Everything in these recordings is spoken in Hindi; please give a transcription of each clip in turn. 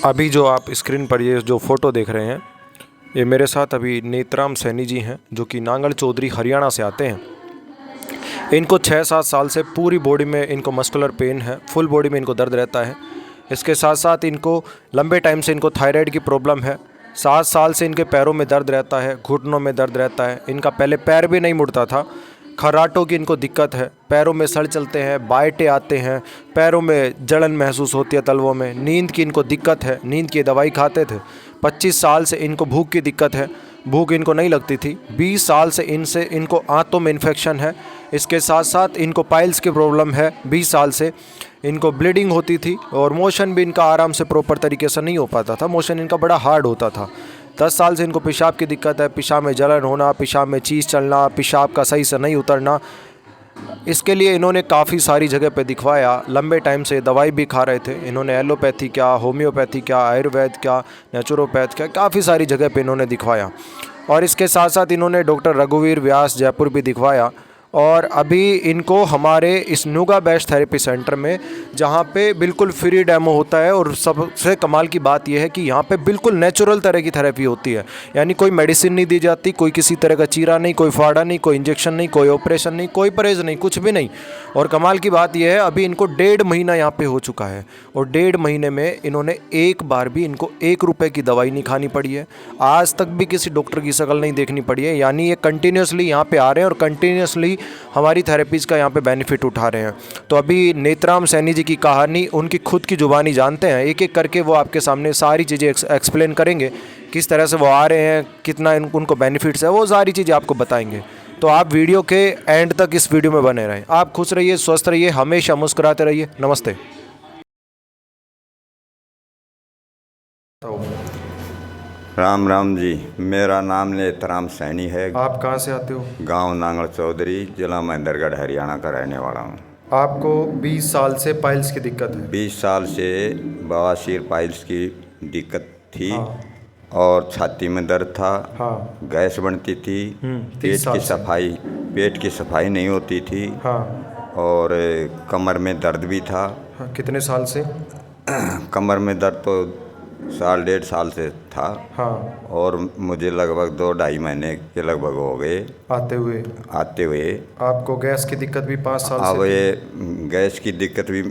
अभी जो आप स्क्रीन पर ये जो फ़ोटो देख रहे हैं, ये मेरे साथ अभी नेतराम सैनी जी हैं, जो कि नांगल चौधरी हरियाणा से आते हैं। इनको 6-7 साल से पूरी बॉडी में इनको मस्कुलर पेन है, फुल बॉडी में इनको दर्द रहता है। इसके साथ साथ इनको लंबे टाइम से इनको थायराइड की प्रॉब्लम है। 7 साल से इनके पैरों में दर्द रहता है, घुटनों में दर्द रहता है। इनका पहले पैर भी नहीं मुड़ता था। खर्राटों की इनको दिक्कत है, पैरों में सड़ चलते हैं, बाइटें आते हैं, पैरों में जलन महसूस होती है तलवों में। नींद की इनको दिक्कत है, नींद की दवाई खाते थे। 25 साल से इनको भूख की दिक्कत है, भूख इनको नहीं लगती थी। 20 साल से इनको आंतों में इन्फेक्शन है। इसके साथ साथ इनको पाइल्स की प्रॉब्लम है। 20 साल से इनको ब्लीडिंग होती थी और मोशन भी इनका आराम से प्रॉपर तरीके से नहीं हो पाता था। मोशन इनका बड़ा हार्ड होता था। 10 साल से इनको पेशाब की दिक्कत है, पेशाब में जलन होना, पेशाब में चीज़ चलना, पेशाब का सही से नहीं उतरना। इसके लिए इन्होंने काफ़ी सारी जगह पे दिखवाया, लंबे टाइम से दवाई भी खा रहे थे। इन्होंने एलोपैथी क्या, होम्योपैथी क्या, आयुर्वेद क्या, नेचुरोपैथ क्या, काफ़ी सारी जगह पे इन्होंने दिखवाया। और इसके साथ साथ इन्होंने डॉक्टर रघुवीर व्यास जयपुर भी दिखवाया। और अभी इनको हमारे इस नुगा बेस्ट थेरेपी सेंटर में, जहाँ पे बिल्कुल फ्री डेमो होता है, और सबसे कमाल की बात यह है कि यहाँ पे बिल्कुल नेचुरल तरह की थेरेपी होती है। यानी कोई मेडिसिन नहीं दी जाती, कोई किसी तरह का चीरा नहीं, कोई फाड़ा नहीं, कोई इंजेक्शन नहीं, कोई ऑपरेशन नहीं, कोई परहेज नहीं, कुछ भी नहीं। और कमाल की बात यह है, अभी इनको 1.5 महीना यहाँ पे हो चुका है, और 1.5 महीने में इन्होंने एक बार भी इनको 1 रुपये की दवाई नहीं खानी पड़ी है। आज तक भी किसी डॉक्टर की शक्ल नहीं देखनी पड़ी है। यानी ये कंटिन्यूसली यहाँ पे आ रहे हैं और कंटिन्यूसली हमारी थेरेपीज़ का यहाँ पे बेनिफिट उठा रहे हैं। तो अभी नेतराम सैनी जी की कहानी उनकी खुद की ज़ुबानी जानते हैं। एक एक करके वो आपके सामने सारी चीज़ें एक्सप्लेन करेंगे, किस तरह से वो आ रहे हैं, कितना उनको बेनिफिट्स है, वो सारी चीज़ें आपको बताएंगे। तो आप वीडियो के एंड तक इस वीडियो में बने रहें। आप खुश रहिए, स्वस्थ रहिए, हमेशा मुस्कुराते रहिए। नमस्ते। राम राम जी, मेरा नाम नेतराम सैनी है। आप कहाँ से आते हो? गांव नांगल चौधरी, जिला महेंद्रगढ़, हरियाणा का रहने वाला हूँ। आपको 20 साल से पाइल्स की दिक्कत है? 20 साल से बवासीर पाइल्स की दिक्कत थी। हाँ। और छाती में दर्द था। हाँ। गैस बनती थी। 30 साल से। पेट की सफाई नहीं होती थी। हाँ। और कमर में दर्द भी था। हाँ, कितने साल से? कमर में दर्द तो 1.5 साल से था। हाँ। और मुझे लगभग 2-2.5 महीने के लगभग हो गए आते हुए। आपको गैस की दिक्कत भी 5 साल अब से? ये गैस की दिक्कत भी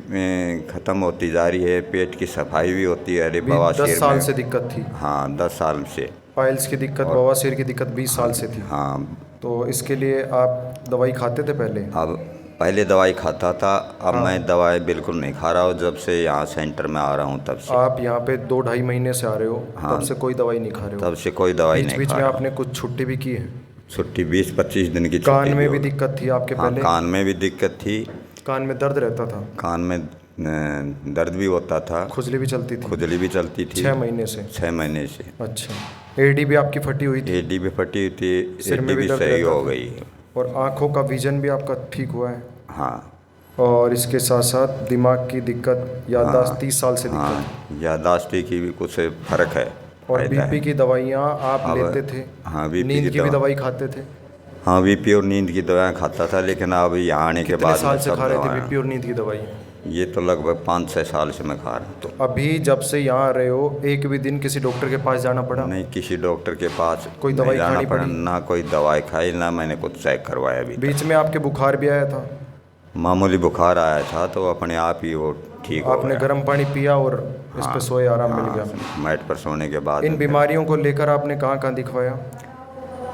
ख़त्म होती जा रही है। पेट की सफाई भी होती है। अरे बवासीर 10 साल से दिक्कत थी? हाँ, 10 साल से। पाइल्स की दिक्कत, बवासीर की दिक्कत 20 साल से थी? हाँ। तो इसके लिए आप दवाई खाते थे पहले? अब पहले दवाई खाता था, अब मैं दवाई बिल्कुल नहीं खा रहा हूँ। जब से यहाँ सेंटर में आ रहा हूँ तब से। आप यहाँ पे 2-2.5 महीने से आ रहे हो? हाँ। तब से कोई दवाई नहीं खा रहे हो? तब से कोई दवाई नहीं बीच खा में रहा। आपने कुछ छुट्टी भी की है? छुट्टी 20-25 दिन की छुट्टी। कान में भी दिक्कत थी आपके हाँ, पहले? कान में भी दिक्कत थी। कान में दर्द रहता था? कान में दर्द भी होता था। खुजली भी चलती थी? खुजली भी चलती थी। 6 महीने से? 6 महीने से। अच्छा। एडी भी आपकी फटी हुई थी? एडी भी फटी हुई थी। सिर में एडी भी दर्द सही रहता हो था? गई है। और आँखों का विजन भी आपका ठीक हुआ है? हाँ। और इसके साथ साथ दिमाग की दिक्कत, याददाश्त 30 साल से दिक्कत? हाँ, याददाश्त की भी कुछ फ़र्क है। और बीपी की दवाइयाँ आप लेते थे? हाँ, बीपी नींद की भी दवा दवाई खाते थे? हाँ, बीपी और नींद की दवाएं खाता था, लेकिन अब यहाँ आने के बाद कितने साल से सब खा रहे थे दवाएं, बीपी और नींद की दवाई? ये तो लगभग 5-6 साल से मैं खा रहा हूँ। तो अभी जब से यहाँ आ रहे हो, एक भी दिन किसी डॉक्टर के पास जाना पड़ा? नहीं, किसी डॉक्टर के पास कोई दवाई नहीं जाना खानी पड़ा। पड़ी? ना कोई दवाई खाई, ना मैंने कुछ चेक करवाया अभी। बीच में आपके बुखार भी आया था? मामूली बुखार आया था, तो अपने आप ही वो ठीक हो आपने गया। गर्म पानी पिया और इस पे सोए, आराम मिल गया? मैट पर सोने के बाद। इन बीमारियों को लेकर आपने कहाँ कहाँ दिखवाया?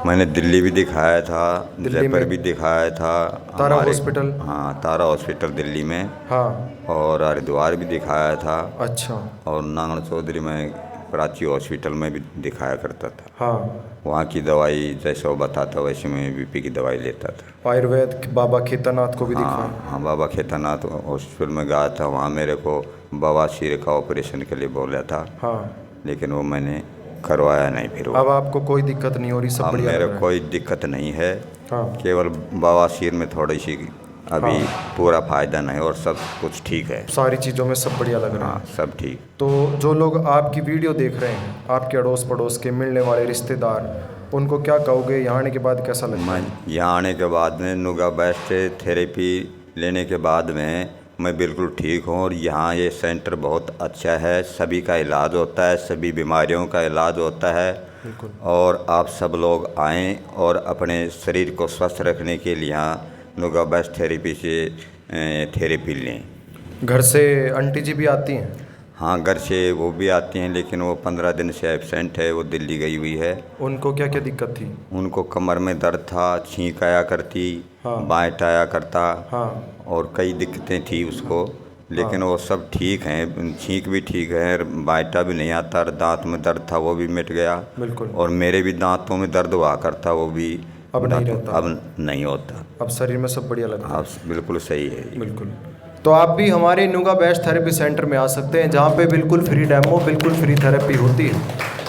मैंने दिल्ली भी दिखाया था, जयपुर में? भी दिखाया था। तारा हॉस्पिटल? हाँ, तारा हॉस्पिटल दिल्ली में। हाँ। और हरिद्वार भी दिखाया था। अच्छा। और नांगल चौधरी में प्राची हॉस्पिटल में भी दिखाया करता था। हाँ। वहाँ की दवाई जैसे वो बताता वैसे मैं बीपी की दवाई लेता था। आयुर्वेद बाबा खेतानाथ को भी दिखाया? हाँ, बाबा खेतानाथ हॉस्पिटल में गया था। वहाँ मेरे को बवासीर का ऑपरेशन के लिए बोला था। हाँ। लेकिन वो मैंने करवाया नहीं। फिर अब आपको कोई दिक्कत नहीं हो रही? सब अब बढ़िया मेरे लग रहा है? कोई दिक्कत नहीं है। हाँ। केवल बवासीर में थोड़ी सी अभी पूरा फायदा नहीं, और सब कुछ ठीक है। सारी चीज़ों में सब बढ़िया लग रहा है? हाँ, सब ठीक। तो जो लोग आपकी वीडियो देख रहे हैं, आपके अड़ोस पड़ोस के मिलने वाले रिश्तेदार, उनको क्या कहोगे? यहाँ आने के बाद कैसा लगता है? मैं यहाँ आने के बाद में नुगा बेस्ट थेरेपी लेने के बाद में मैं बिल्कुल ठीक हूँ। और यहाँ ये सेंटर बहुत अच्छा है, सभी का इलाज होता है, सभी बीमारियों का इलाज होता है। बिल्कुल। और आप सब लोग आएँ और अपने शरीर को स्वस्थ रखने के लिए यहाँ नुगा बेस्ट थेरेपी से थेरेपी लें। घर से आंटी जी भी आती हैं? हाँ, घर से वो भी आती हैं, लेकिन वो 15 दिन से एब्सेंट है, वो दिल्ली गई हुई है। उनको क्या क्या दिक्कत थी? उनको कमर में दर्द था, छींक आया करती, हाँ। बांट आया करता, हाँ। और कई दिक्कतें थी उसको, लेकिन वो सब ठीक हैं। छींक भी ठीक है, बांटा भी नहीं आता, दांत में दर्द था वो भी मिट गया। बिल्कुल। और मेरे भी दांतों में दर्द हुआ करता, वो भी अब नहीं रहता? अब नहीं होता। अब शरीर में सब बढ़िया लगता है? अब बिल्कुल सही है ये। बिल्कुल। तो आप भी हमारे नुगा बेस्ट थेरेपी सेंटर में आ सकते हैं, जहाँ पे बिल्कुल फ्री डेमो, बिल्कुल फ्री थेरेपी होती है।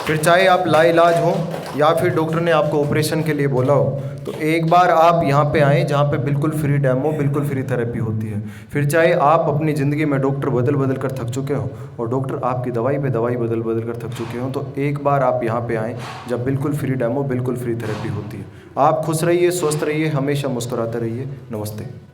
फिर चाहे आप लाइलाज हो या फिर डॉक्टर ने आपको ऑपरेशन के लिए बोला हो, तो एक बार आप यहाँ पे आएँ जहाँ पे बिल्कुल फ्री डेमो, बिल्कुल फ्री थेरेपी होती है। फिर चाहे आप अपनी ज़िंदगी में डॉक्टर बदल बदल कर थक चुके हो और डॉक्टर आपकी दवाई पे दवाई बदल बदल कर थक चुके हो, तो एक बार आप यहाँ पे आएँ जब बिल्कुल फ्री डेमो, बिल्कुल फ्री थेरेपी होती है। आप खुश रहिए, स्वस्थ रहिए, हमेशा मुस्कुराते रहिए। नमस्ते।